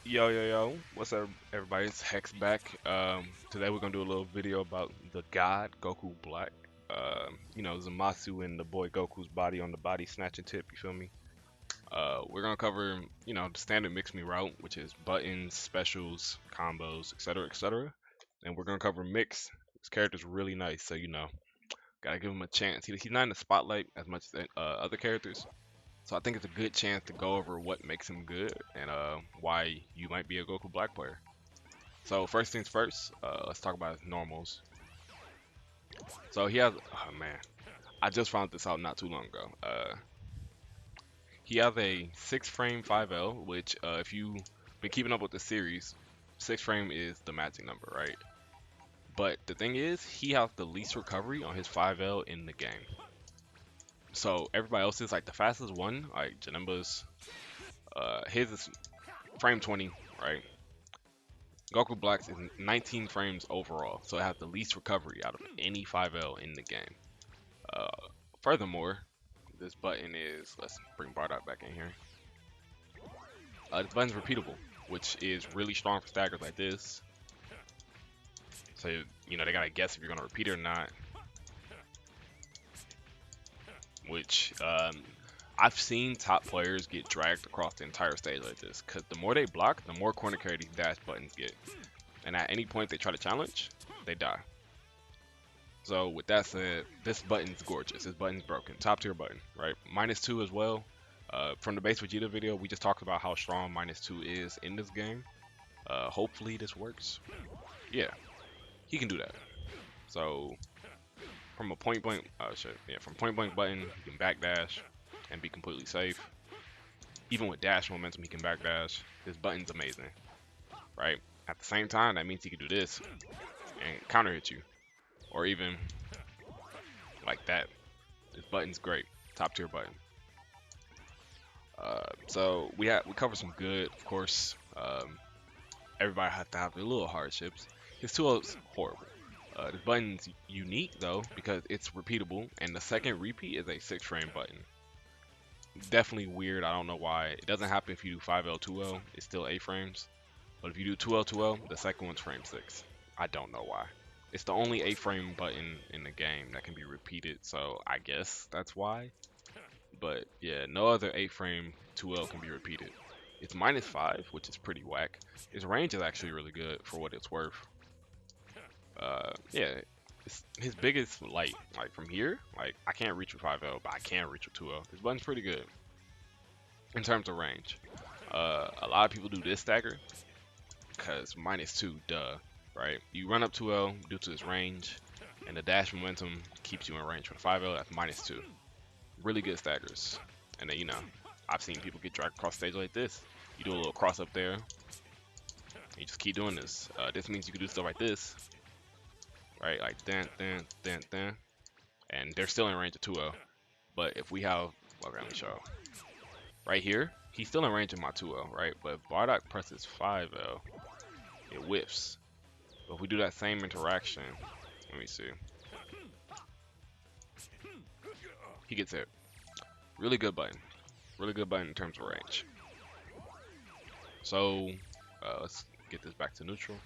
Yo, what's up, everybody? It's Hex back. Today we're gonna do a little video about the God Goku Black. Zamasu and the boy Goku's body on the body snatching tip. You feel me? We're gonna cover, the standard mix me route, which is buttons, specials, combos, etc., etc. And we're gonna cover mix. This character's really nice, so gotta give him a chance. He's not in the spotlight as much as other characters, so I think it's a good chance to go over what makes him good and why you might be a Goku Black player. So first things first, let's talk about his normals. So he has, oh man, I just found this out not too long ago. He has a 6 frame 5L, which if you've been keeping up with the series, 6 frame is the magic number, right? But the thing is, he has the least recovery on his 5L in the game. So everybody else is like the fastest one, like Janemba's, his is frame 20, right? Goku Black's is 19 frames overall, so it has the least recovery out of any 5L in the game. Uh, Furthermore, this button is, let's bring Bardock back in here. This button's repeatable, which is really strong for staggers like this. So, they gotta guess if you're gonna repeat it or not. Which, I've seen top players get dragged across the entire stage like this, because the more they block, the more corner carry these dash buttons get. And at any point they try to challenge, they die. So with that said, this button's gorgeous. This button's broken. Top tier button, right? -2 as well. From the base Vegeta video, we just talked about how strong -2 is in this game. Hopefully this works. Yeah, he can do that. So from a point blank, from point blank button, he can backdash and be completely safe. Even with dash momentum, he can backdash. This button's amazing, right? At the same time, that means he can do this and counter hit you, or even like that. This button's great, top tier button. So we covered some good, of course. Everybody has to have their little hardships. His 2-up's horrible. This button's unique though because it's repeatable, and the second repeat is a 6 frame button. Definitely weird. I don't know why. It doesn't happen if you do 5L 2L. It's still 8 frames. But if you do 2L 2L, the second one's frame 6. I don't know why. It's the only 8 frame button in the game that can be repeated, so I guess that's why. But yeah, no other 8 frame 2L can be repeated. It's -5, which is pretty whack. His range is actually really good for what it's worth. Yeah, his biggest light, like from here, like I can't reach with 5L, but I can reach with 2L. His button's pretty good in terms of range. A lot of people do this stagger because -2, duh, right? You run up 2L due to his range, and the dash momentum keeps you in range. For the 5L, that's -2. Really good staggers. And then, I've seen people get dragged across stage like this. You do a little cross up there, and you just keep doing this. This means you can do stuff like this, right? Like then, and they're still in range of 2L. But if we have, okay, let me show. Right here, he's still in range of my 2L, right? But if Bardock presses 5L, it whiffs. But if we do that same interaction, let me see. He gets hit. Really good button. Really good button in terms of range. So let's get this back to neutral.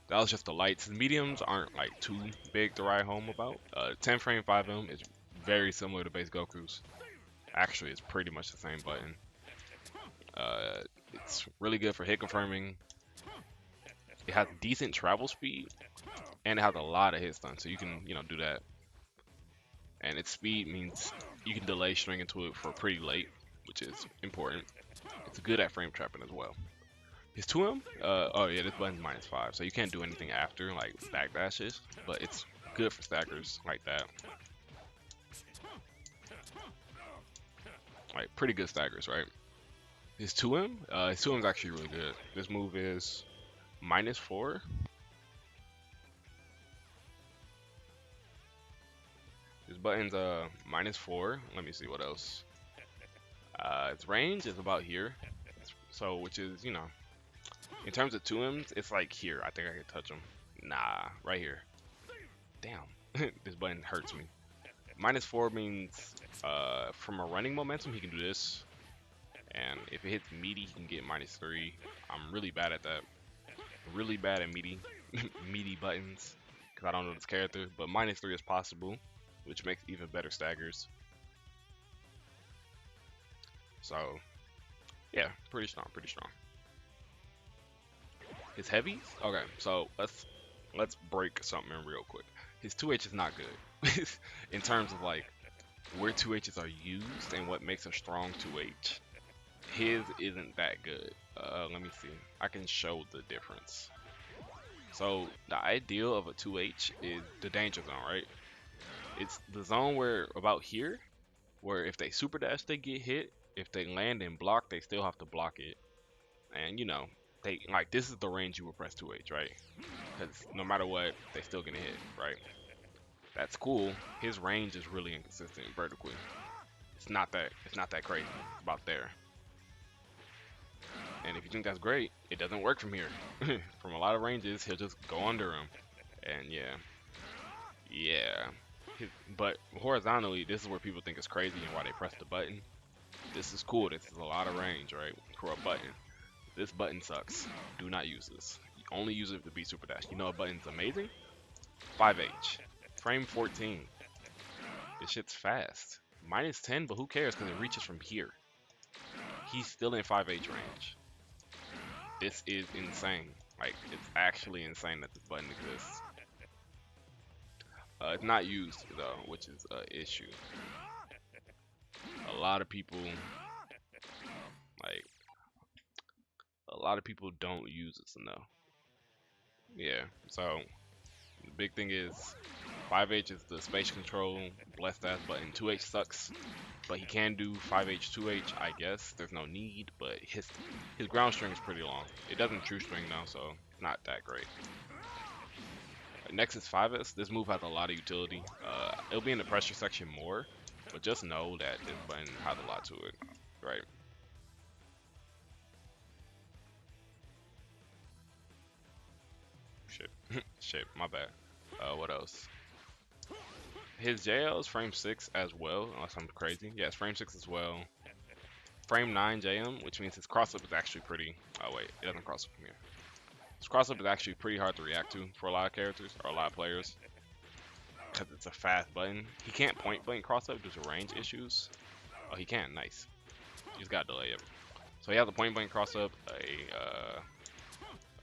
That was just the lights. The mediums aren't like too big to write home about. 10 frame 5M is very similar to base Goku's. Actually, it's pretty much the same button. It's really good for hit confirming. It has decent travel speed, and it has a lot of hit stun, so you can do that. And its speed means you can delay string into it for pretty late, which is important. It's good at frame trapping as well. His 2M, oh yeah, this button's -5, so you can't do anything after, like backdashes, but it's good for stackers like that. Like, pretty good staggers, right? His 2M, his 2M is actually really good. This move is -4. This button's -4. Let me see what else. Its range is about here, so which is in terms of 2Ms, it's like here. I think I can touch him. Nah, right here. Damn, this button hurts me. -4 means from a running momentum he can do this, And if it hits meaty, he can get -3. I'm really bad at that. Really bad at meaty, meaty buttons, because I don't know this character. But -3 is possible, which makes even better staggers. So yeah, pretty strong, pretty strong. His heavies? Okay, so let's break something in real quick. His 2H is not good in terms of like where 2H's are used and what makes a strong 2H. His isn't that good. Let me see. I can show the difference. So the ideal of a 2H is the danger zone, right? It's the zone where about here, where if they super dash, they get hit. If they land and block, they still have to block it. And you know, they like this is the range you will press 2H, right? Because no matter what, they still gonna hit, right? That's cool. His range is really inconsistent vertically. It's not that crazy. It's about there. And if you think that's great, it doesn't work from here. From a lot of ranges, he'll just go under him. And yeah, yeah. But horizontally, this is where people think it's crazy and why they press the button. This is cool. This is a lot of range, right? For a button. This button sucks. Do not use this. You only use it to be super dash. You know a button's amazing? 5H. Frame 14. This shit's fast. -10, but who cares because it reaches from here. He's still in 5H range. This is insane. Like, it's actually insane that this button exists. It's not used though, which is an issue. A lot of people, like, a lot of people don't use this enough. Yeah, so the big thing is 5H is the space control, blessed ass button. 2H sucks, but he can do 5H, 2H, I guess. There's no need, but his ground string is pretty long. It doesn't true string though, so it's not that great. Next is 5S. This move has a lot of utility. It'll be in the pressure section more, but just know that this button has a lot to it, right? Shit, shit, my bad. What else? His JL is frame 6 as well, unless I'm crazy. Yeah, it's frame 6 as well. Frame 9 JM, which means his cross up is actually pretty. Oh wait, it doesn't cross up from here. His cross up is actually pretty hard to react to for a lot of characters or a lot of players, because it's a fast button. He can't point blank cross up due to range issues. Oh, he can. Nice. He's got to delay it. So he has a point blank cross up.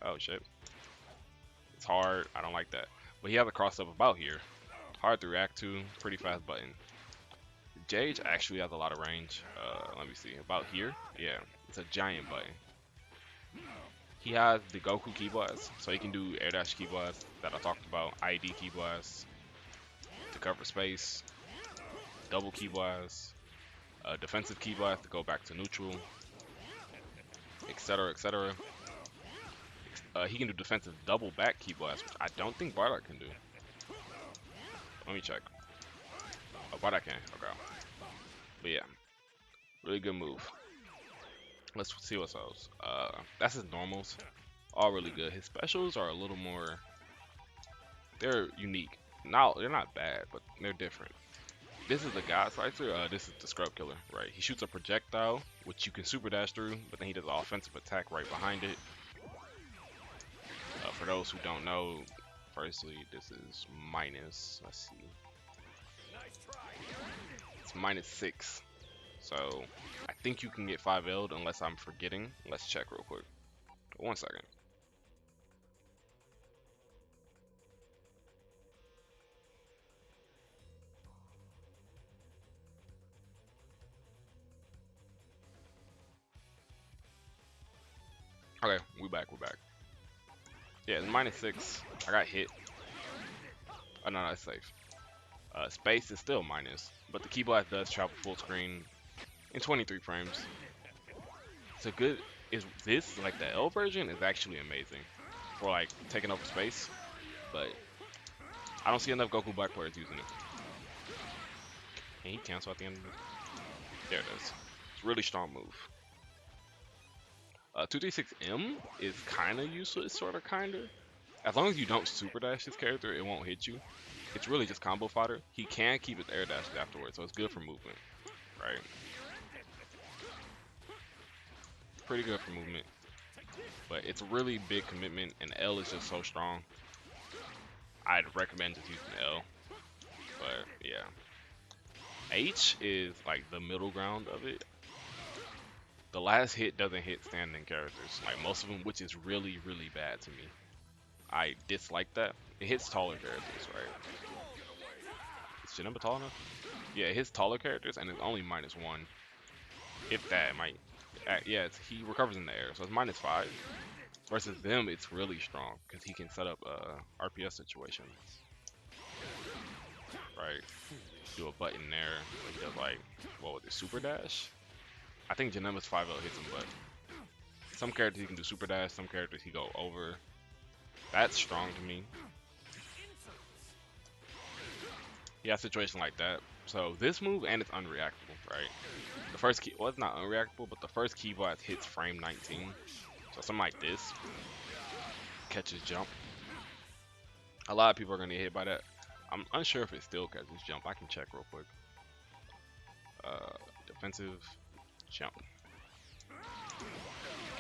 Oh shit. It's hard. I don't like that. But he has a cross up about here. Hard to react to. Pretty fast button. Jage actually has a lot of range. Let me see. About here. Yeah. It's a giant button. He has the Goku key blast, so he can do air dash key blast that I talked about, ID key blast to cover space, double key blast, defensive key blast to go back to neutral, etc., etc. He can do defensive double back key blast, which I don't think Bardock can do. Let me check. Oh, Bardock can. Okay. But yeah, really good move. Let's see what's else. That's his normals. All really good. His specials are a little more. They're unique. Now they're not bad, but they're different. This is the God Slicer. This is the Scrub Killer, right? He shoots a projectile, which you can super dash through, but then he does an offensive attack right behind it. For those who don't know, firstly, this is minus. Let's see. It's -6. So I think you can get 5L'd unless I'm forgetting. Let's check real quick. 1 second. Okay, we're back. Yeah, it's -6. I got hit. Oh no, that's safe. Space is still minus, but the key blast does travel full screen in 23 frames. So good. Is this like the L version is actually amazing for like taking up space, but I don't see enough Goku Black players using it. Can he cancel at the end of this? There it is. It's a really strong move. 236M is kind of useless, sort of, As long as you don't super dash this character, it won't hit you. It's really just combo fodder. He can keep his air dashes afterwards, so it's good for movement, right? pretty good for movement, but it's a really big commitment, and L is just so strong. I'd recommend just using L, but yeah. H is like the middle ground of it. The last hit doesn't hit standing characters, like most of them, which is really, really bad to me. I dislike that. It hits taller characters, right? Is Janemba tall enough? Yeah, it hits taller characters, and it's only -1. If that, it might. Yeah, he recovers in the air, so it's -5. Versus them, it's really strong because he can set up RPS situations, right? Do a button there, but he does like, what was it, super dash? I think Janemba's 5L hits him, but some characters he can do super dash, some characters he go over. That's strong to me. He has a situation like that. So this move, and it's unreactable, right? The first key, well, it's not unreactable, but the first key blast hits frame 19. So something like this catches jump. A lot of people are gonna get hit by that. I'm unsure if it still catches jump. I can check real quick. Defensive jump.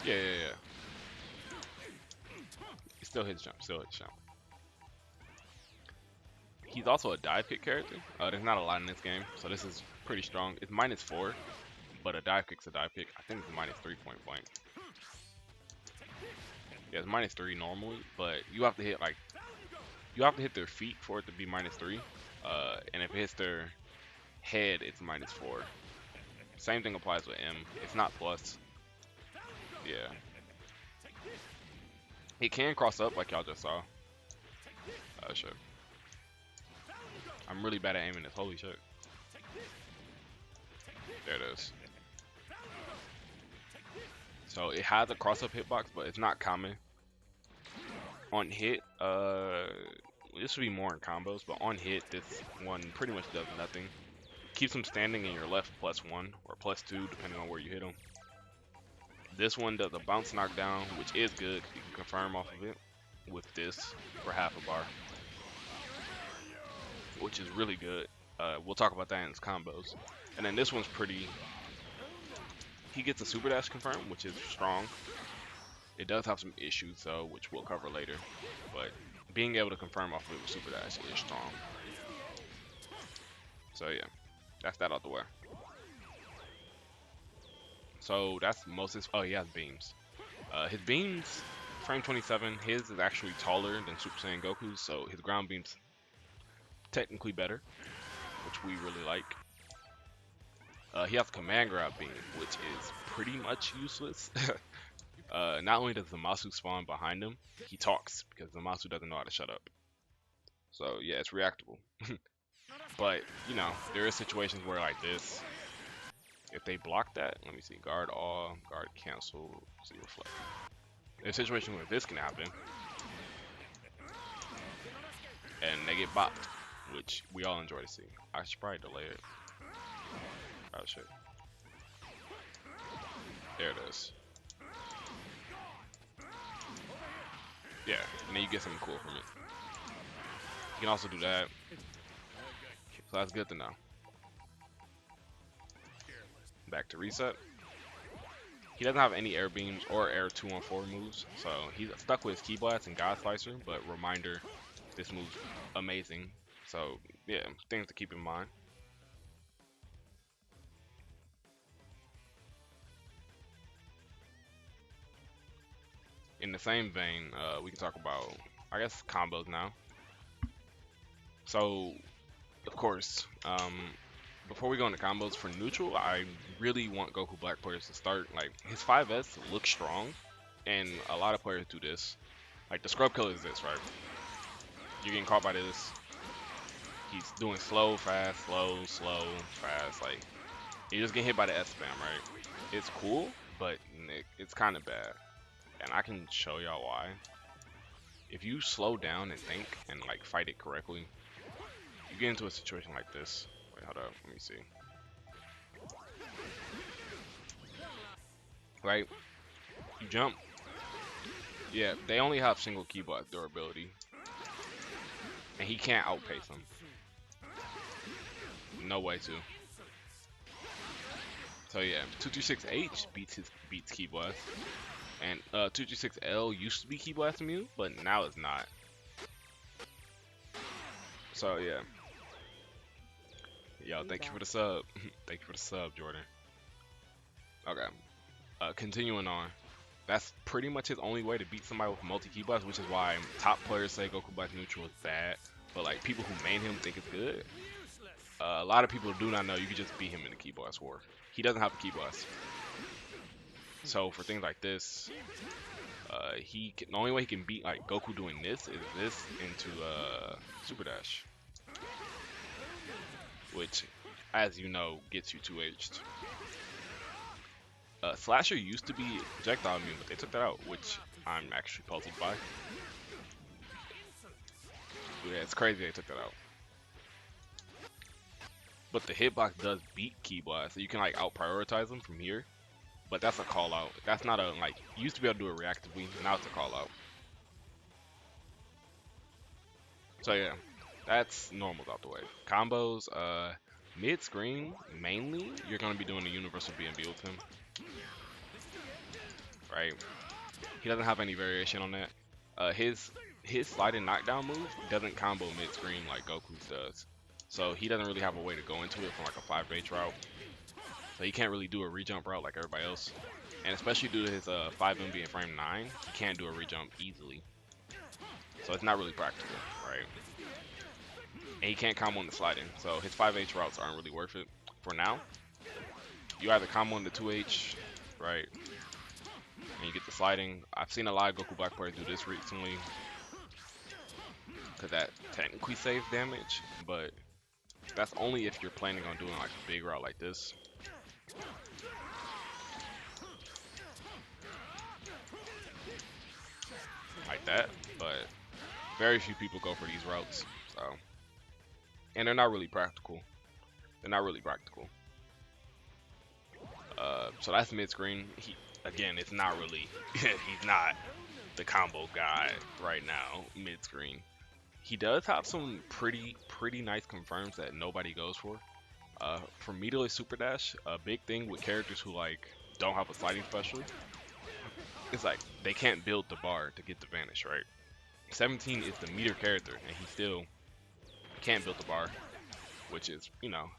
Yeah. It still hits jump. Still hits jump. He's also a dive kick character. There's not a lot in this game, so this is pretty strong. It's -4, but a dive kick's a dive kick. I think it's -3 point blank. Yeah, it's -3 normally, but you have to hit like their feet for it to be -3. And if it hits their head, it's -4. Same thing applies with M. It's not plus. Yeah. He can cross up like y'all just saw. Sure. I'm really bad at aiming this. Holy shit. There it is. So it has a cross-up hitbox, but it's not common. On hit, this would be more in combos, but on hit, this one pretty much does nothing. Keeps him standing in your left +1 or +2, depending on where you hit him. This one does a bounce knockdown, which is good. You can confirm off of it with this for half a bar, which is really good. We'll talk about that in its combos. And then this one's pretty. He gets a super dash confirm, which is strong. It does have some issues though, which we'll cover later. But being able to confirm off of it with super dash is strong. So yeah, that's that out the way. So that's most of his. Oh, he has beams. His beams, frame 27. His is actually taller than Super Saiyan Goku's, so his ground beams technically better, which we really like. He has command grab beam, which is pretty much useless. Not only does Zamasu spawn behind him, he talks because Zamasu doesn't know how to shut up. So yeah, it's reactable. But you know, there is situations where like this, if they block that, let me see, guard all, guard cancel, see reflect. There's a situation where this can happen, and they get bopped, which we all enjoy to see. I should probably delay it. Oh shit. There it is. Yeah, and then you get something cool from it. You can also do that. So that's good to know. Back to reset. He doesn't have any air beams or air 2-on-4 moves, so he's stuck with his key blast and God Slicer, but reminder, this move's amazing. So yeah, things to keep in mind. In the same vein, we can talk about, I guess, combos now. So, of course, before we go into combos, for neutral, I really want Goku Black players to start. Like, his 5S looks strong, and a lot of players do this. Like, the scrub killer is this, right? You're getting caught by this. He's doing slow, fast, slow, slow, fast. Like, you just get hit by the S spam, right? It's cool, but it's kind of bad. And I can show y'all why. If you slow down and think and like fight it correctly, you get into a situation like this. Wait, hold up, let me see. Right? You jump. Yeah, they only have single key block durability. And he can't outpace them. No way to. So yeah, 236H beats Ki Blast, and 236L used to be Ki Blast immune, but now it's not. So yeah, yo, thank you for the sub. Thank you for the sub, Jordan. Okay, continuing on. That's pretty much his only way to beat somebody with multi Ki Blast, which is why top players say Goku Black Neutral is bad, but like people who main him think it's good. A lot of people do not know you can just beat him in the Ki Blast war. He doesn't have a Ki Blast. So for things like this, the only way he can beat like Goku doing this is this into Super Dash, which, as you know, gets you 2H'd. Slasher used to be projectile immune, but they took that out, which I'm actually puzzled by. Yeah, it's crazy they took that out. But the hitbox does beat Ki Blast, so you can like out prioritize them from here. But that's a call out. That's not a like you used to be able to do it reactively, now it's a call out. So yeah, that's normals out the way. Combos, mid screen mainly, you're gonna be doing the universal BNB with him. Right? He doesn't have any variation on that. His sliding knockdown move doesn't combo mid screen like Goku's does. So he doesn't really have a way to go into it from like a 5H route. So he can't really do a rejump route like everybody else. And especially due to his 5M being frame 9, he can't do a rejump easily. So it's not really practical, right? And he can't combo on the sliding. So his 5H routes aren't really worth it for now. You either combo on the 2H, right? And you get the sliding. I've seen a lot of Goku Black players do this recently, because that technically saves damage, but that's only if you're planning on doing like a big route like this. Like that, but very few people go for these routes, so. And they're not really practical. They're not really practical. So that's mid-screen. Again, it's not really, he's not the combo guy right now, mid-screen. He does have some pretty nice confirms that nobody goes for. For meterless super dash, a big thing with characters who like don't have a sliding special, it's like they can't build the bar to get the vanish, right? 17 is the meter character, and he still can't build the bar, which is, you know,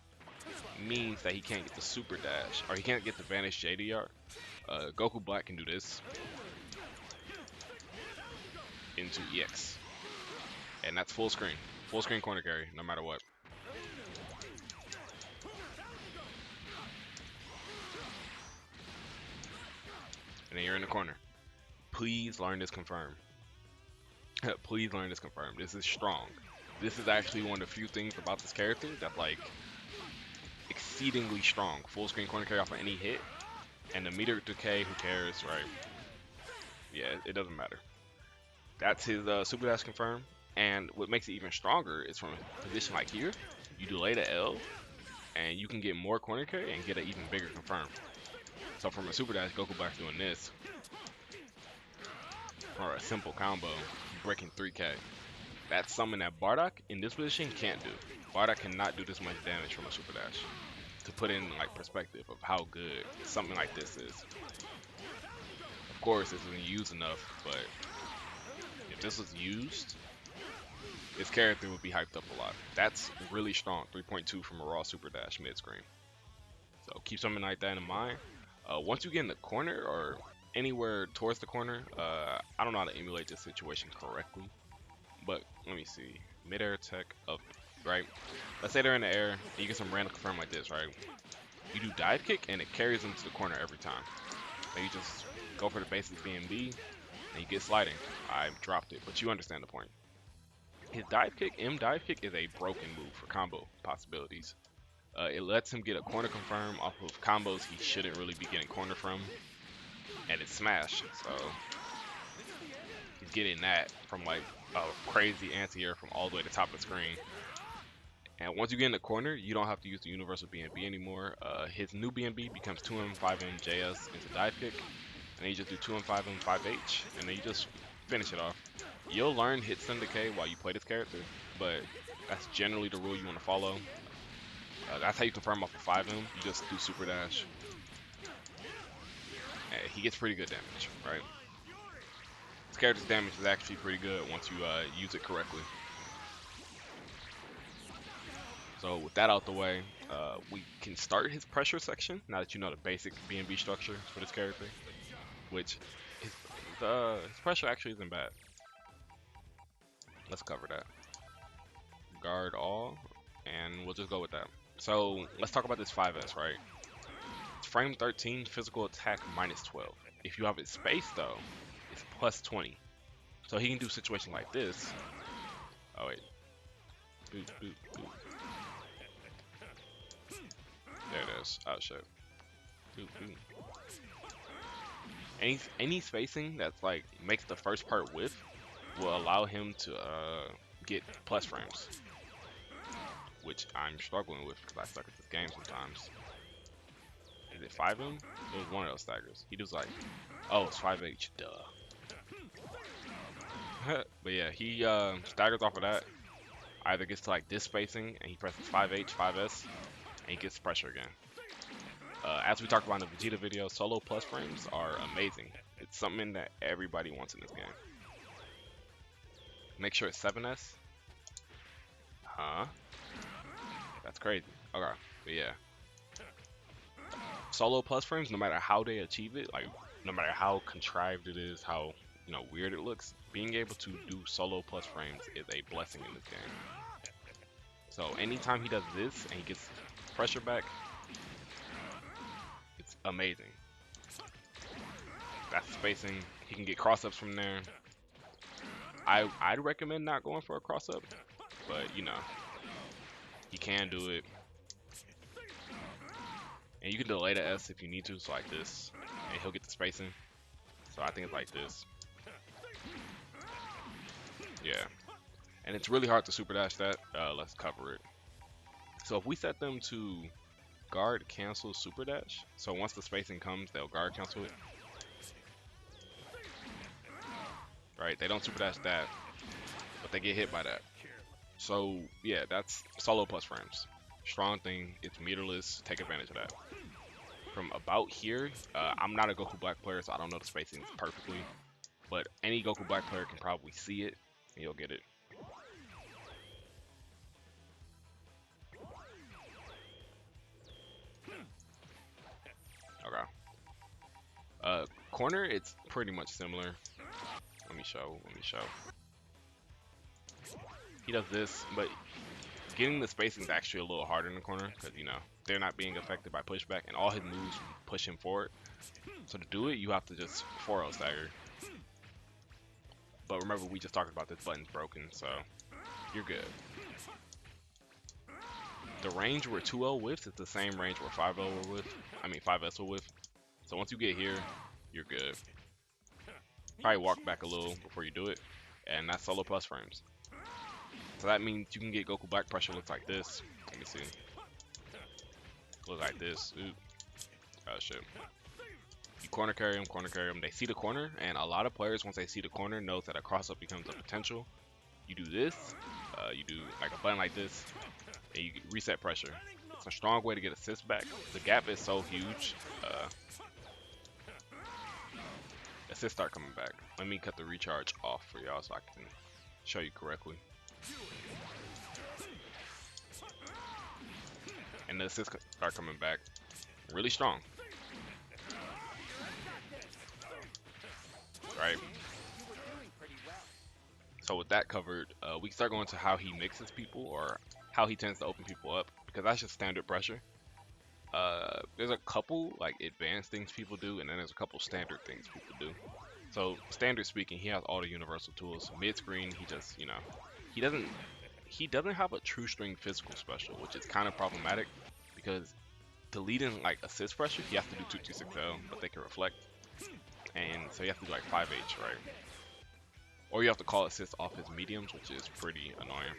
means that he can't get the super dash, or he can't get the vanish JDR. Goku Black can do this into EX, and that's full screen corner carry, no matter what. And then you're in the corner. Please learn this confirm. Please learn this confirm. This is strong. This is actually one of the few things about this character that's like exceedingly strong. Full screen corner carry off of any hit, and the meter decay, who cares, right? Yeah, it doesn't matter. That's his super dash confirm, and what makes it even stronger is from a position like here, you delay the L, and you can get more corner carry and get an even bigger confirm. So from a super dash, Goku Black's doing this, or a simple combo, breaking 3K. That's something that Bardock in this position can't do. Bardock cannot do this much damage from a super dash. To put in like perspective of how good something like this is. Of course, this isn't used enough, but if this was used, this character would be hyped up a lot. That's really strong, 3.2 from a raw super dash mid screen. So keep something like that in mind. Once you get in the corner or anywhere towards the corner, I don't know how to emulate this situation correctly, but let me see. Mid-air tech up, right? Let's say they're in the air, and you get some random confirm like this, right? You do dive kick, and it carries them to the corner every time. And you just go for the basic BNB, and you get sliding. I dropped it, but you understand the point. His dive kick, M dive kick, is a broken move for combo possibilities. It lets him get a corner confirm off of combos he shouldn't really be getting corner from, and it's smash. So he's getting that from like a crazy anti-air from all the way to the top of the screen. And once you get in the corner, you don't have to use the universal BNB anymore. His new BNB becomes 2M, 5M, JS into dive kick, and then you just do 2M, 5M, 5H, and then you just finish it off. You'll learn hit stun decay while you play this character, but that's generally the rule you want to follow. That's how you confirm off of 5M. You just do super dash, he gets pretty good damage, right? His character's damage is actually pretty good once you use it correctly. So with that out the way, we can start his pressure section, now that you know the basic B&B structure for this character, which his pressure actually isn't bad. Let's cover that. Guard all, and we'll just go with that. So let's talk about this 5S, right? It's frame 13, physical attack -12. If you have it spaced though, it's +20. So he can do situations like this. Oh wait. Boop, boop, boop. There it is. Oh shit. Boop, boop. Any spacing that's like makes the first part width will allow him to get plus frames, which I'm struggling with because I suck at this game sometimes. Is it 5M? It was one of those staggers. He does like, oh, it's 5H, duh. But yeah, he staggers off of that. Either gets to like this spacing and he presses 5H, 5S, and he gets pressure again. As we talked about in the Vegeta video, solo plus frames are amazing. It's something that everybody wants in this game. Make sure it's 7S. Huh? That's crazy. Okay, but yeah. Solo plus frames, no matter how they achieve it, like no matter how contrived it is, how weird it looks, being able to do solo plus frames is a blessing in this game. So anytime he does this and he gets pressure back, it's amazing. That's spacing. He can get cross-ups from there. I'd recommend not going for a cross-up, but he can do it. And you can delay the S if you need to, so like this, and he'll get the spacing. So I think it's like this. Yeah. And it's really hard to super dash that. Let's cover it. So if we set them to guard, cancel, super dash, so once the spacing comes, they'll guard cancel it. Right? They don't super dash that, but they get hit by that. So yeah, that's solo plus frames. Strong thing, it's meterless, take advantage of that. From about here, I'm not a Goku Black player, so I don't know the spacing perfectly, but any Goku Black player can probably see it, and you'll get it. Okay. Corner, it's pretty much similar. Let me show. He does this, but getting the spacing is actually a little harder in the corner because they're not being affected by pushback, and all his moves push him forward. So to do it, you have to just 4L stagger. But remember, we just talked about this button's broken, so you're good. The range where 2L whiffs is the same range where 5L will whiff. I mean 5S will whiff. So once you get here, you're good. Probably walk back a little before you do it, and that's solo plus frames. So that means you can get Goku Black pressure looks like this. Let me see. Look like this. Ooh. Oh shit. You corner carry them. They see the corner, and a lot of players, once they see the corner, knows that a cross up becomes a potential. You do this, you do like a button like this, and you reset pressure. It's a strong way to get assists back. The gap is so huge. Assists start coming back. Let me cut the recharge off for y'all so I can show you correctly. And the assists start coming back really strong. Right? So with that covered, we can start going to how he mixes people or how he tends to open people up, because that's just standard pressure. There's a couple like advanced things people do, and then there's a couple standard things people do. So standard speaking, he has all the universal tools. Mid screen, he just he doesn't have a true string physical special, which is kind of problematic because to lead in like assist pressure, he has to do 226L, but they can reflect, and so you have to do like 5H, right? Or you have to call assist off his mediums, which is pretty annoying.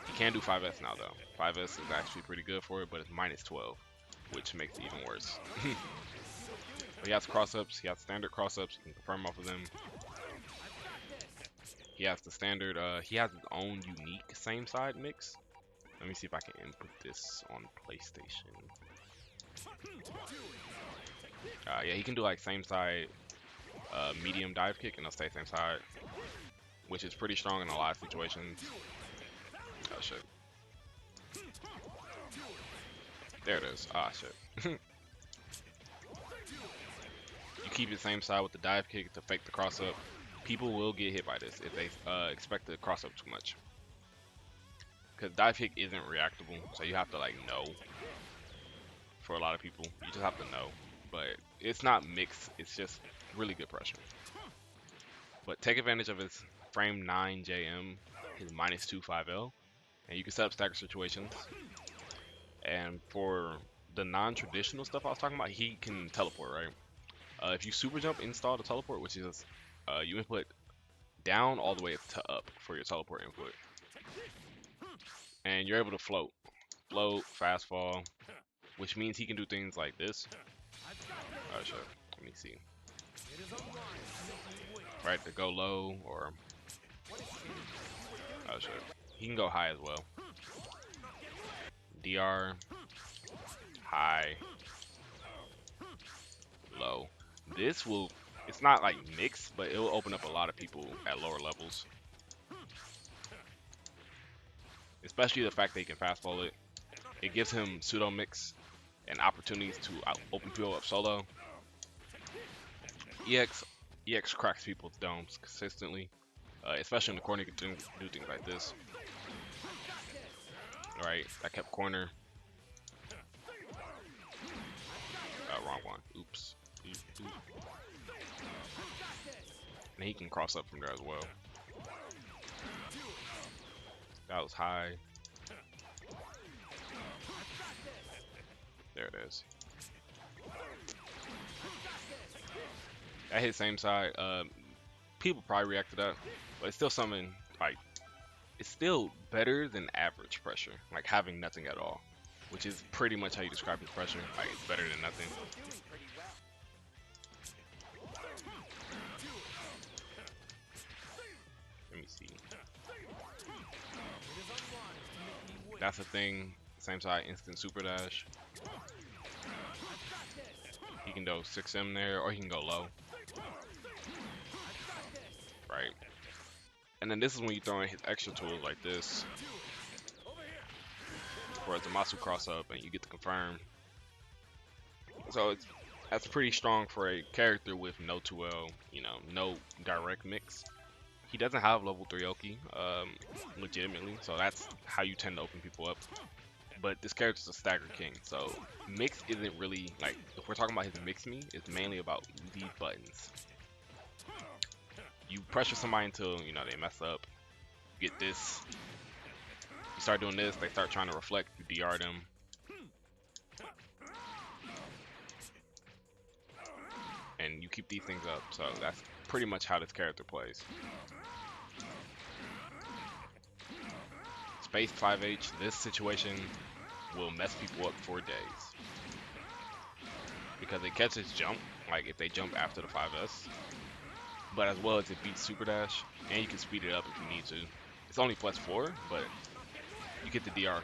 He can do 5S now though. 5S is actually pretty good for it, but it's -12, which makes it even worse. But he has cross-ups, he has standard cross-ups, you can confirm off of them. He has the standard, he has his own unique same side mix. Let me see if I can input this on PlayStation. Yeah, he can do like same side medium dive kick and it'll stay same side, which is pretty strong in a lot of situations. Oh shit. There it is. Ah shit. You keep it same side with the dive kick to fake the cross up. People will get hit by this if they expect the cross up too much. Because dive kick isn't reactable, so you have to like know. For a lot of people, you just have to know. But it's not mixed, it's just really good pressure. But take advantage of his frame 9 JM, his -2 5L, and you can set up stagger situations. And for the non-traditional stuff I was talking about, he can teleport, right? If you super jump, install the teleport, which is you input down all the way to up for your teleport input, and you're able to float, fast fall, which means he can do things like this. Oh shit, let me see. Right, to go low, or oh shit, he can go high as well. DR, high, low. This will, it's not like mixed, but it will open up a lot of people at lower levels. Especially the fact that he can fast fall it. It gives him pseudo mix and opportunities to open people up solo. EX cracks people's domes consistently, especially in the corner. You can do things like this. Right, that kept corner. Wrong one. Oops. And he can cross up from there as well. That was high. There it is. That hit same side. People probably react to that, but it's still something like, it's still better than average pressure, like having nothing at all, which is pretty much how you describe his pressure. Like, it's better than nothing. Let me see. That's the thing. Same side, instant super dash. He can go 6M there, or he can go low. Right. And then this is when you throw in his extra tools like this. For a Zamasu cross up, and you get to confirm. So that's pretty strong for a character with no 2L, you know, no direct mix. He doesn't have level 3 Oki, legitimately, so that's how you tend to open people up. But this character's a stagger king, so mix isn't really, like, if we're talking about his mix me, it's mainly about these buttons. You pressure somebody until, you know, they mess up. You get this. You start doing this, they start trying to reflect, you DR them. And you keep these things up, so that's pretty much how this character plays. Space 5H, this situation will mess people up for days. Because it catches jump, like if they jump after the 5S. But as well as it beats Super Dash, and you can speed it up if you need to. It's only +4, but you get the DR.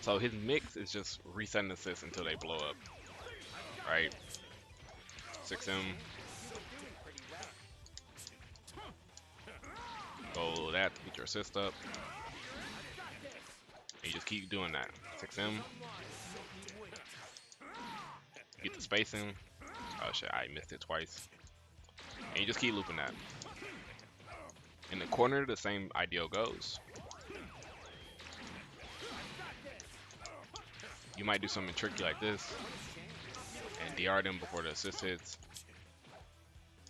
So his mix is just resetting assists until they blow up. Right? 6M. Go that to get your assist up. And you just keep doing that. 6M. Get the spacing. Oh shit, I missed it twice. And you just keep looping that. In the corner, the same ideal goes. You might do something tricky like this and DR them before the assist hits.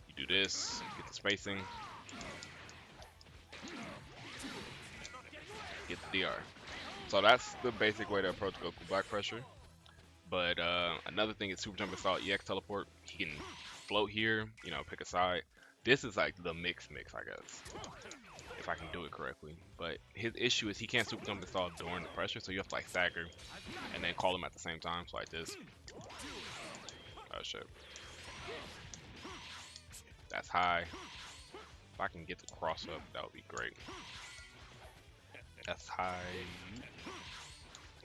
You do this, get the spacing, get the DR. So that's the basic way to approach Goku back pressure. But another thing is super jump assault, EX teleport. He can float here, you know, pick a side. This is like the mix, I guess, if I can do it correctly. But his issue is he can't super jump install during the pressure, so you have to like stagger and then call him at the same time, so like this. Oh shit. That's high. If I can get the cross up, that would be great. That's high.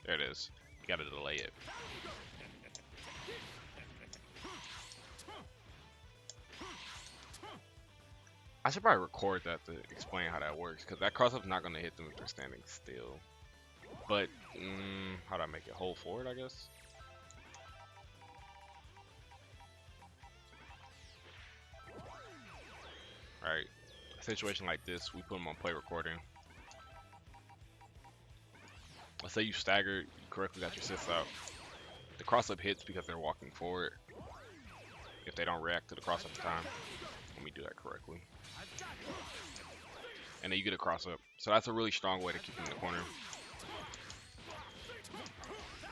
There it is. You gotta delay it. I should probably record that to explain how that works, because that cross up's not gonna hit them if they're standing still. But how do I make it? Hold forward, I guess. Alright, a situation like this, we put them on play recording. Let's say you staggered, you correctly got your sits out. The cross up hits because they're walking forward. If they don't react to the cross up in time, let me do that correctly. And then you get a cross up. So that's a really strong way to keep them in the corner.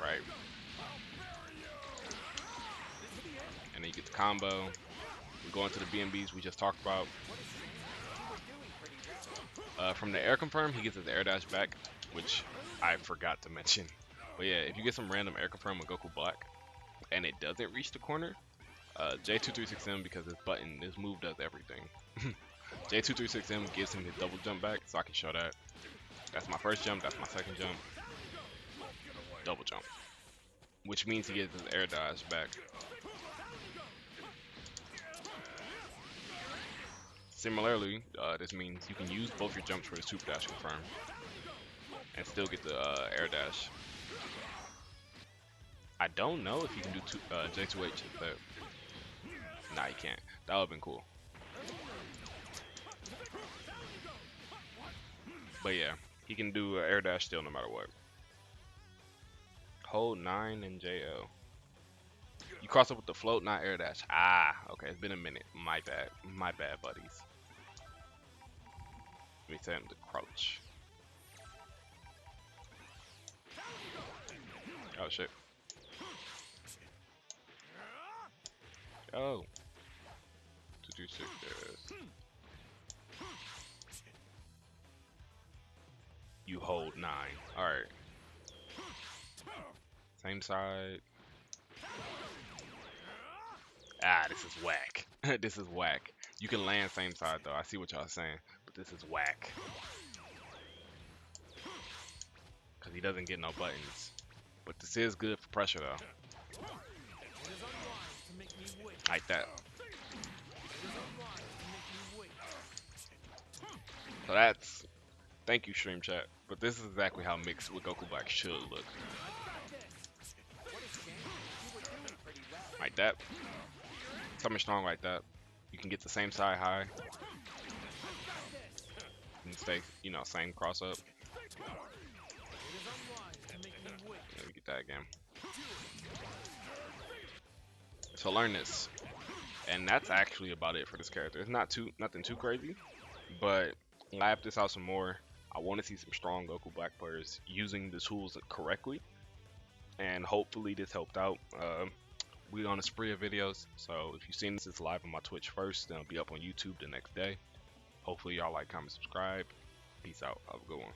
Right. And then you get the combo. We go into the BMBs we just talked about. From the air confirm, he gets his air dash back, which I forgot to mention. But yeah, if you get some random air confirm with Goku Black, and it doesn't reach the corner, J236M, because this move does everything. J236M gives him his double jump back, so I can show that. That's my first jump, that's my second jump. Double jump. Which means he gets his air dash back. Similarly, this means you can use both your jumps for the super dash confirm and still get the air dash. I don't know if you can do J2H, but nah, you can't. That would have been cool. But yeah, he can do air dash still no matter what. Hold 9 and JL. You cross up with the float, not air dash. Ah, okay, it's been a minute. My bad. My bad, buddies. Let me set him to crouch. Oh shit. Oh. 226 there. You hold 9. Alright. Same side. Ah, this is whack. This is whack. You can land same side though. I see what y'all saying, but this is whack. Cause he doesn't get no buttons. But this is good for pressure though. Like that. So that's, thank you stream chat. But this is exactly how mixed with Goku Black should look. Like that. Something strong like that. You can get the same side high. And stay, you know, same cross up. Let me get that again. So learn this. And that's actually about it for this character. It's nothing too crazy. But lab this out some more. I want to see some strong Goku Black players using the tools correctly. And hopefully this helped out. We on a spree of videos, so if you've seen this, it's live on my Twitch first, then it'll be up on YouTube the next day. Hopefully y'all like, comment, subscribe. Peace out. Have a good one.